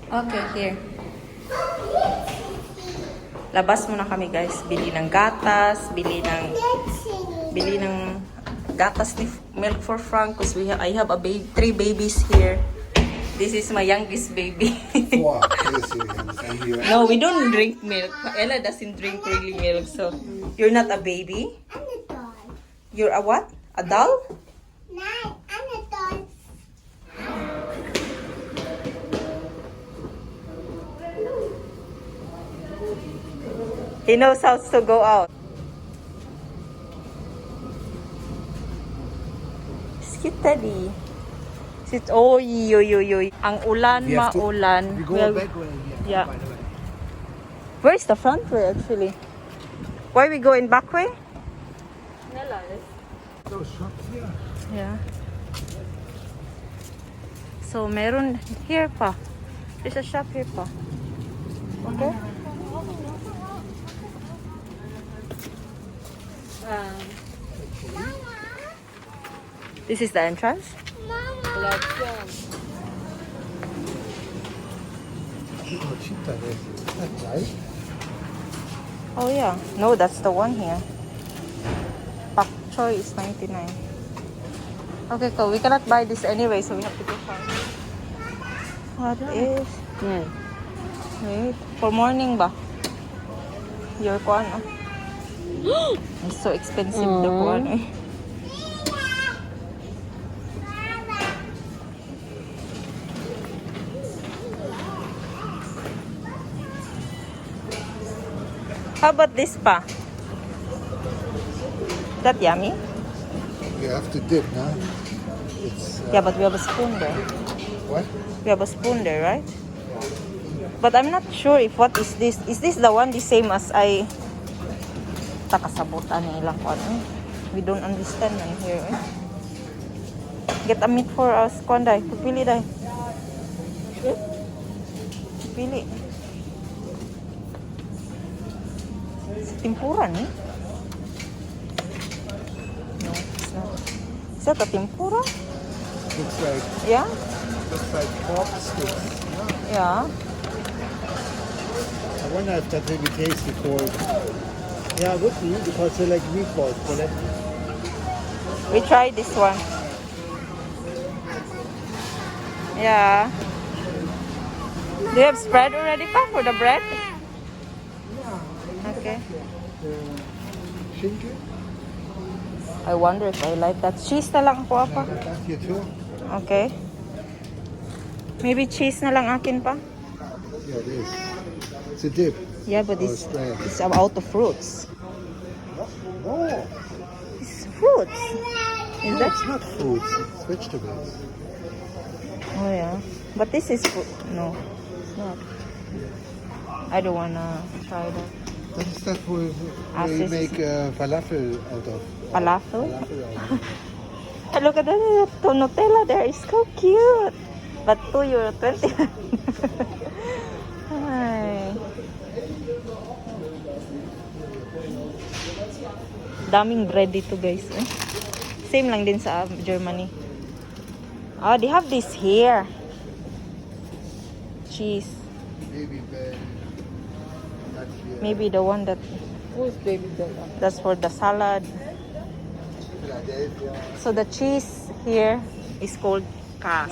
Okay, here. Labas muna kami guys. Bili ng gatas, bili ng gatas ni milk for Frank because I have three babies here. This is my youngest baby. Wow, yes, I'm here. No, we don't drink milk. Ella doesn't drink really milk, so you're not a baby. I'm a doll. You're a what? A doll? No, I'm a doll. He knows how to go out. Cute Teddy. Sit, oy, oy, oy, oy. Ang ulan, We have to- maulan. We go Well, back way. yeah. By the way. Where's the front way actually? Why we go in back way? Those shops here. Yeah. So meron here pa. There's a shop here pa. Okay. This is the entrance. Oh, cheetah there. That's right. Oh yeah. No, that's the one here. Pak choy is 99. Okay, cool. We cannot buy this anyway, so we have to go far. What is? Wait. For morning ba? Your kuan. Oh. It's so expensive the kuan. Eh. How about this pa? That yummy? You have to dip, huh? It's Yeah, but we have a spoon there. what? We have a spoon there, right? But I'm not sure if what is this. Is this the one the same as I takasabutan ng ilang kwan? Eh? We don't understand man here. Eh? Get a meat for us, kwan day. Pupili day. Pili. Tempura ni? No, it's not. Is that a tempura? Looks Yeah? like pork sticks. Yeah. I wonder if that really tasty cold. Yeah, it would be because they're like meatballs. But let We try this one. Yeah. Do you have spread already pa for the bread? Okay. schinken. I wonder if I like that. Cheese na lang ako apa. That here too. Okay. Maybe cheese na lang akin pa. Yeah, it is. It's a dip. Yeah, but Oh, it's spread. out of fruits. Oh, It's fruits. Is no, that? it's not fruits. It's vegetables. Oh yeah. But this is fruit. No, it's not. I don't wanna try that. That is that where This you is- make falafel out of. Falafel? Falafel out of. Hey, look at that. The Nutella there is so cute. But €2.20. Ay. Daming bread dito guys. Eh? Same lang din sa Germany. Oh, they have this here. Cheese. Baby bed. That's here. Maybe the one that Who's baby girl? that's for the salad. Philadelphia. So the cheese here is called Cas.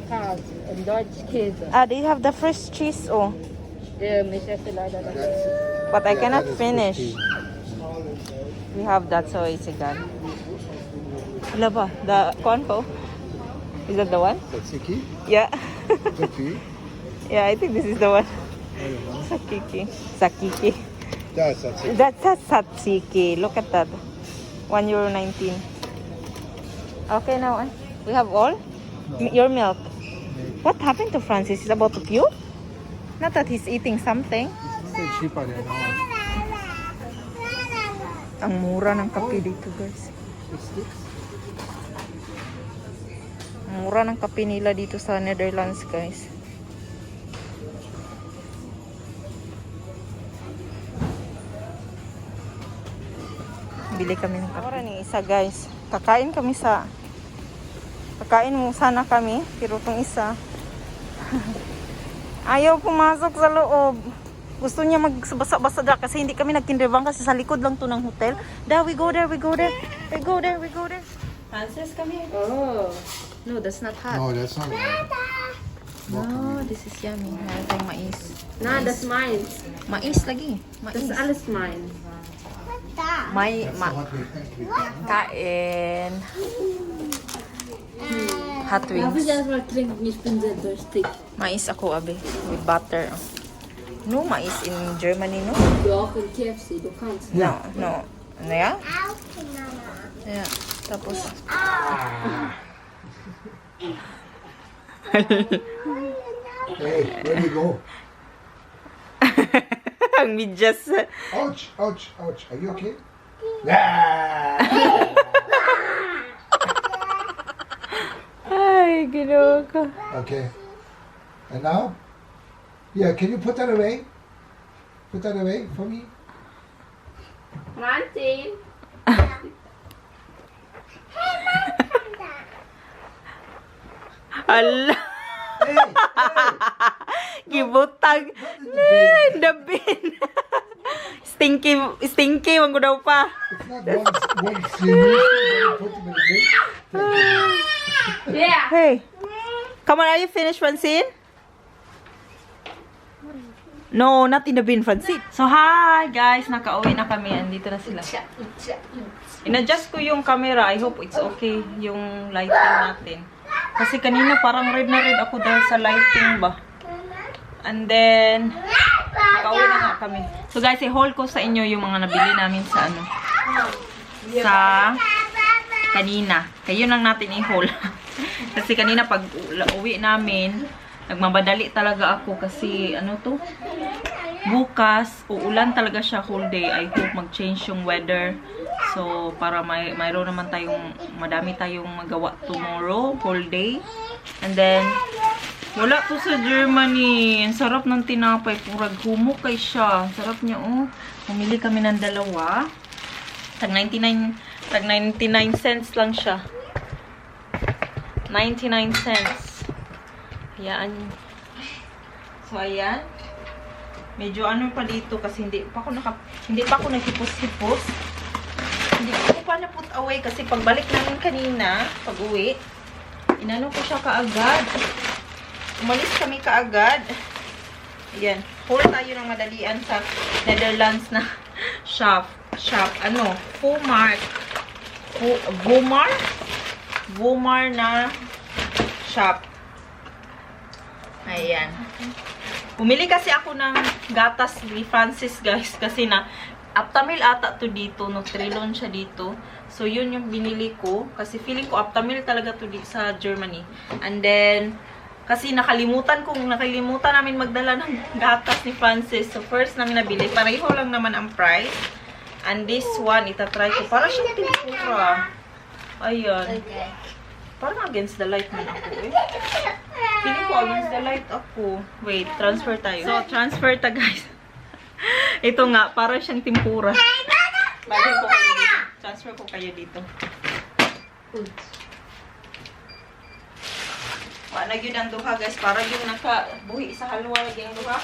Cars and Dodge kids. Ah, they have the fresh cheese. Oh, Yeah, Mr. Filada. That's, but I yeah, cannot that is finish. 15. We have that, so it's a gun. Wala ba? The kuan po? Is that the one? Tzatziki? Yeah. Could Yeah, I think this is the one. I don't know. Sakiki. Sakiki. That's tzatziki. That's a satsiki. Look at that. €1.19. Okay, now we have all. Your milk. What happened to Francis? He's about to puke? Not that he's eating something. It's still cheaper than ours. Ang mura ng kape dito, guys. It sticks. Ang mura ng kape nila dito sa Netherlands, guys. Bili kami ng kape. Ora ni isa, guys. Kakain mo sana kami, pero itong isa Ayaw pumasok sa loob. Gusto niya magbasa-basa dyan kasi hindi kami nagtindirbang kasi sa likod lang to ng hotel. Da, we go there, we go there. We go there, we go there. Francis, come here. Oh. No, that's not hot. No, that's not right. No, this is yummy. Meron tayong mais. Nah, that's mine. Mais lagi. Mais. That's alles mine. May, That's what we think. kain. Hot Darf ich wings. erstmal trinken? Ich bin sehr durstig. Mais ako, abi. With butter. No mais in Germany, no? Du auch in KFC, du kannst. No, no. Ano ya? Out, Mama. Yeah. Tapos, Hey, where do you go? ang medyas. Ouch, ouch, ouch. Are you okay? Ah! Ay, ginawa ka. Okay. And now? Yeah, can you put that away? Put that away for me? Martin. Ala. Hey, hey! Gibutang. What is the bin? The bin. Stinky, stinky. Wag ko daw pa. It's not one serious thing. You put them in the bin. Thank you. Yeah. Hey. Come on, are you finished, Francine? No, not in the bin, Francine. So, hi, guys. Nakauwi na kami. Andito na sila. In-adjust ko yung camera. I hope it's okay yung lighting natin. Kasi kanina parang red na red ako dahil sa lighting ba. And then, nakauwi na nga kami. So, guys, i-haul ko sa inyo yung mga nabili namin sa ano. Sa kanina. Kayo lang natin i-haul. Kasi kanina pag uwi namin, nagmabadali talaga ako kasi ano to, bukas, uulan talaga siya whole day. I hope mag-change yung weather. So, para mayroon naman tayong, madami tayong magawa tomorrow, whole day. And then, wala to sa Germany. Ang sarap ng tinapay. Purag humok kay siya. Ang sarap niya, oh. Pumili kami ng dalawa. Tag 99 cents lang siya. 99 cents. Ayan. So, ayan. Medyo ano pa dito kasi hindi pa ako nakipos-hipos. Hindi ko pa na-put away kasi pagbalik namin kanina, pag-uwi, inano ko siya kaagad. Umalis kami kaagad. Ayan. Haul tayo ng madalian sa Netherlands na shop. Ano? Vomar na shop. Ayan. Bumili kasi ako ng gatas ni Francis, guys. Kasi na, Aptamil ata to dito. Nutrilon siya dito. So, yun yung binili ko. Kasi feeling ko Aptamil talaga to sa Germany. And then, kasi nakalimutan namin magdala ng gatas ni Francis. So, first namin nabili. Pareho lang naman ang price. And this one, itatry ko. Para siyang pintura. Ayan. Parang against the light man ako eh. Feeling ko against the light ako. Wait, transfer tayo. So, transfer ta guys. Ito nga, para siyang tempura. Bagay ko kayo dito. Transfer ko kayo dito. Wala yun ang duha guys. Para yung nakabuhi sa halwa lagi ang duha.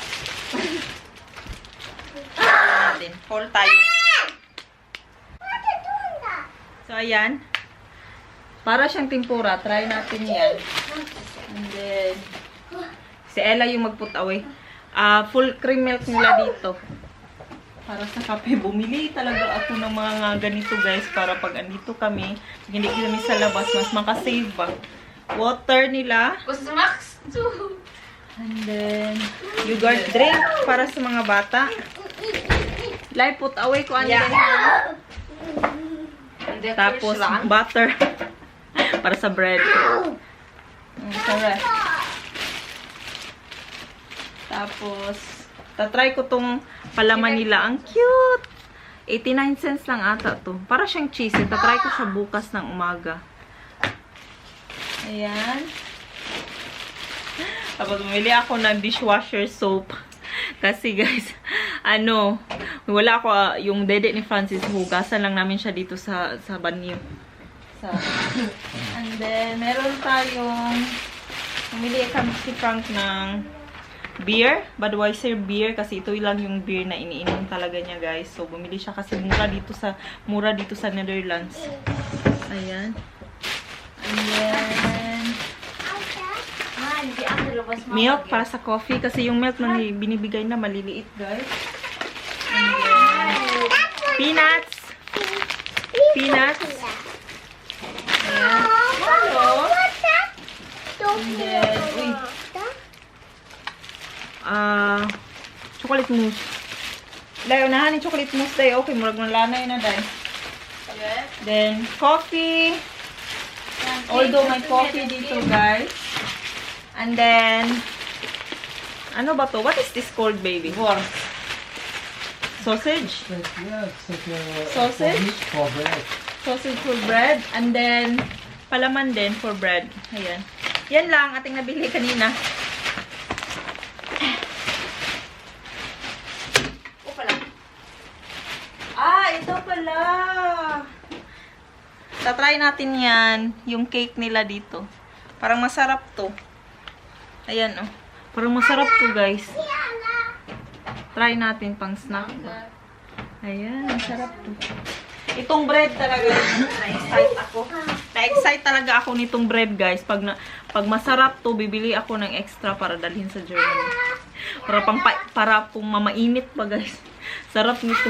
Hold tayo. So, ayan. Para siyang tempura. Try natin yan. And then, si Ella yung mag-put away. Full cream milk nila dito. Para sa kape. Bumili talaga ako ng mga ganito guys. Para pag andito kami, hindi kami sa labas, mas makasave ba. Water nila. Was machst du? And then, yogurt drink para sa mga bata. Lai, put away ko ano Yeah. din. Tapos, butter. Para sa bread. Sarap. Tapos, tatry ko tong palaman nila. Ang cute! 89 cents lang ata to. Para siyang cheese. Tatry ko siya bukas ng umaga. Ayan. Tapos, bumili ako ng dishwasher soap. Kasi guys, wala ako, yung dede ni Francis, hugasan lang namin siya dito sa banyo. And then, meron tayong Pumili kami si Frank ng beer, Budweiser beer, kasi ito lang yung beer na iniinom talaga niya, guys. So, bumili siya kasi mura dito sa Netherlands. Ayan. And then, milk para sa coffee, kasi yung milk na binibigay na maliliit, guys. And then, peanuts. Peanuts. Ayan. Hello. And then, uy. Chocolate mousse. Dahil unahan ni chocolate mousse dahil. Okay, murag ng lanay na dahil. Then, coffee. Although may coffee dito, guys. And then, ano ba to? What is this called, baby? Sausage? Yeah, it's like a Sausage? for bread. Sausage for bread. And then, palaman din for bread. Ayan. Yan lang ating nabili kanina. Ito pala. Tatry natin yan. Yung cake nila dito. Parang masarap to. Ayan, oh. Parang masarap to, guys. Try natin pang snack ba. Ayan, masarap to. Itong bread talaga, na-excite ako. Na-excite talaga ako nitong bread, guys. Pag masarap to, bibili ako ng extra para dalhin sa Germany. Para pong mamainit pa, guys. Sarap nito.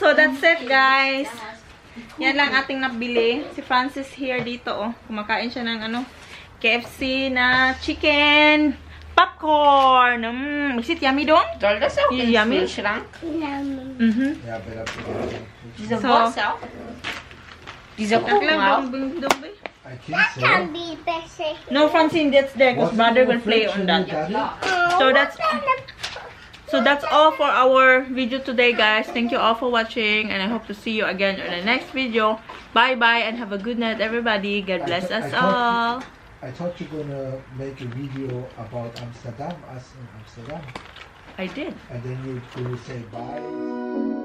So, that's it, guys. Yan lang ating nabili. Si Francis here dito, oh. Kumakain siya ng, KFC na chicken popcorn. Is it yummy, Don? Soll das auch in den Yummy. Kühlschrank? Yeah, better put it in. Diese So- Wurst auch? Dieser Kuchen auch? I think so. Can be better. No, Francine, that's there because What's brother in the will play fridge on when you that. got it? So that's all for our video today, guys. Thank you all for watching, and I hope to see you again in the next video. Bye bye and have a good night, everybody. God bless us all. I thought you were gonna make a video about Amsterdam, us in Amsterdam, I did. and then you're gonna say bye.